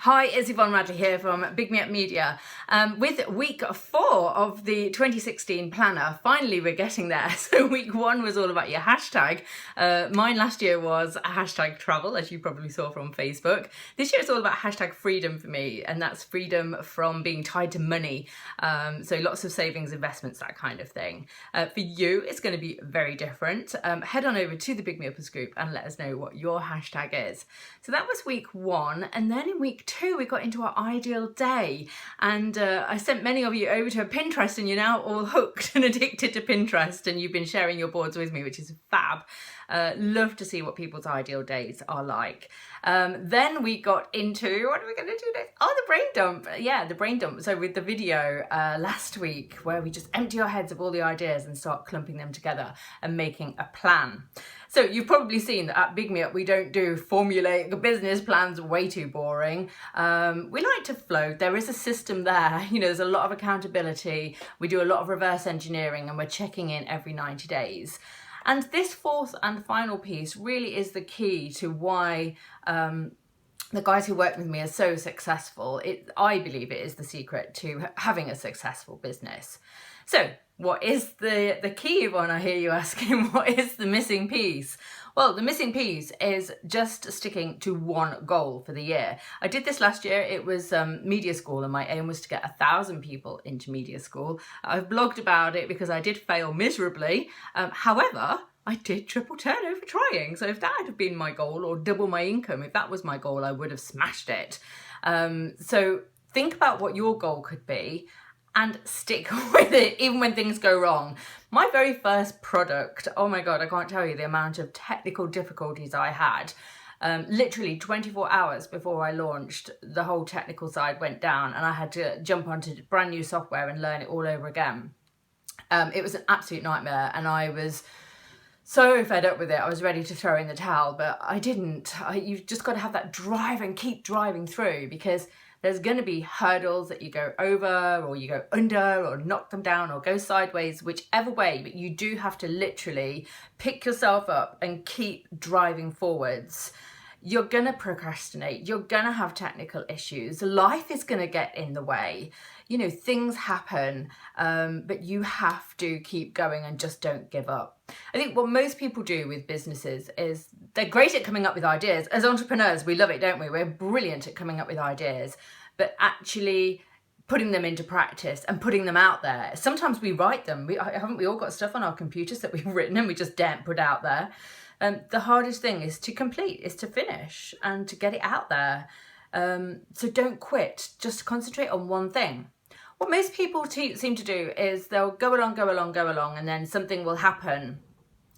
Hi, it's Yvonne Radley here from Big Me Up Media. With week 4 of the 2016 planner, finally we're getting there. So week 1 was all about your hashtag. Mine last year was hashtag travel, as you probably saw from Facebook. This year it's all about hashtag freedom for me, and that's freedom from being tied to money. So lots of savings, investments, that kind of thing. For you, it's going to be very different. Head on over to the Big Me Uppers group and let us know what your hashtag is. So that was week 1, and then in week 2 we got into our ideal day, and I sent many of you over to Pinterest, and you're now all hooked and addicted to Pinterest, and you've been sharing your boards with me, which is fab. Love to see what people's ideal days are like. Then we got into, what are we going to do next? Oh, the brain dump. Yeah, the brain dump. So with the video last week where we just empty our heads of all the ideas and start clumping them together and making a plan. So you've probably seen that at Big Me Up we don't do formulaic business plans, way too boring. We like to flow. There is a system there. You know, there's a lot of accountability. We do a lot of reverse engineering, and we're checking in every 90 days. And this fourth and final piece really is the key to why the guys who work with me are so successful. I believe it is the secret to having a successful business. So what is the key, Yvonne? I hear you asking, what is the missing piece? Well, the missing piece is just sticking to one goal for the year. I did this last year. It was media school, and my aim was to get 1,000 people into media school. I've blogged about it because I did fail miserably. However, I did triple turnover trying. So if that had been my goal, or double my income, if that was my goal, I would have smashed it. So think about what your goal could be and stick with it even when things go wrong. My very first product, oh my God, I can't tell you the amount of technical difficulties I had. Literally 24 hours before I launched, the whole technical side went down, and I had to jump onto brand new software and learn it all over again. It was an absolute nightmare, and I was so fed up with it. I was ready to throw in the towel, but I didn't. You've just got to have that drive and keep driving through, because there's going to be hurdles that you go over, or you go under, or knock them down, or go sideways, whichever way, but you do have to literally pick yourself up and keep driving forwards. You're going to procrastinate. You're going to have technical issues. Life is going to get in the way. You know, things happen, but you have to keep going and just don't give up. I think what most people do with businesses is they're great at coming up with ideas. As entrepreneurs, we love it, don't we? We're brilliant at coming up with ideas, but actually putting them into practice and putting them out there. Sometimes we write them. Haven't we all got stuff on our computers that we've written and we just daren't put out there? The hardest thing is to complete, is to finish and to get it out there. So don't quit, just concentrate on one thing. What most people seem to do is they'll go along, and then something will happen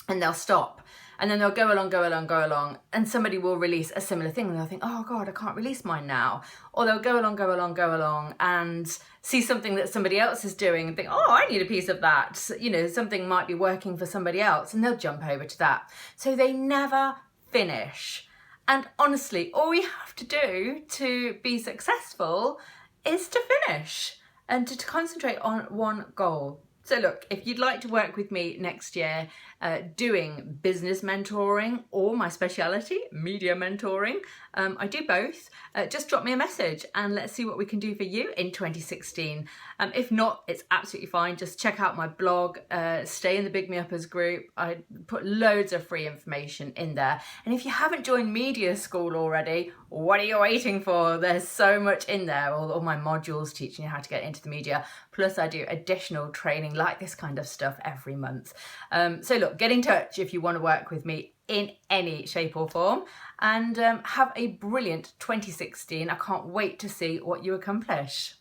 and they'll stop. And then they'll go along, and somebody will release a similar thing, and they'll think, oh God, I can't release mine now. Or they'll go along, and see something that somebody else is doing and think, oh, I need a piece of that. You know, something might be working for somebody else, and they'll jump over to that. So they never finish. And honestly, all you have to do to be successful is to finish and to concentrate on one goal. So look, if you'd like to work with me next year doing business mentoring, or my speciality, media mentoring, I do both, just drop me a message and let's see what we can do for you in 2016. If not, it's absolutely fine. Just check out my blog, stay in the Big Me Uppers group. I put loads of free information in there. And if you haven't joined media school already, what are you waiting for? There's so much in there, all my modules teaching you how to get into the media. Plus I do additional training like this kind of stuff every month. So look, get in touch if you want to work with me in any shape or form, and have a brilliant 2016. I can't wait to see what you accomplish.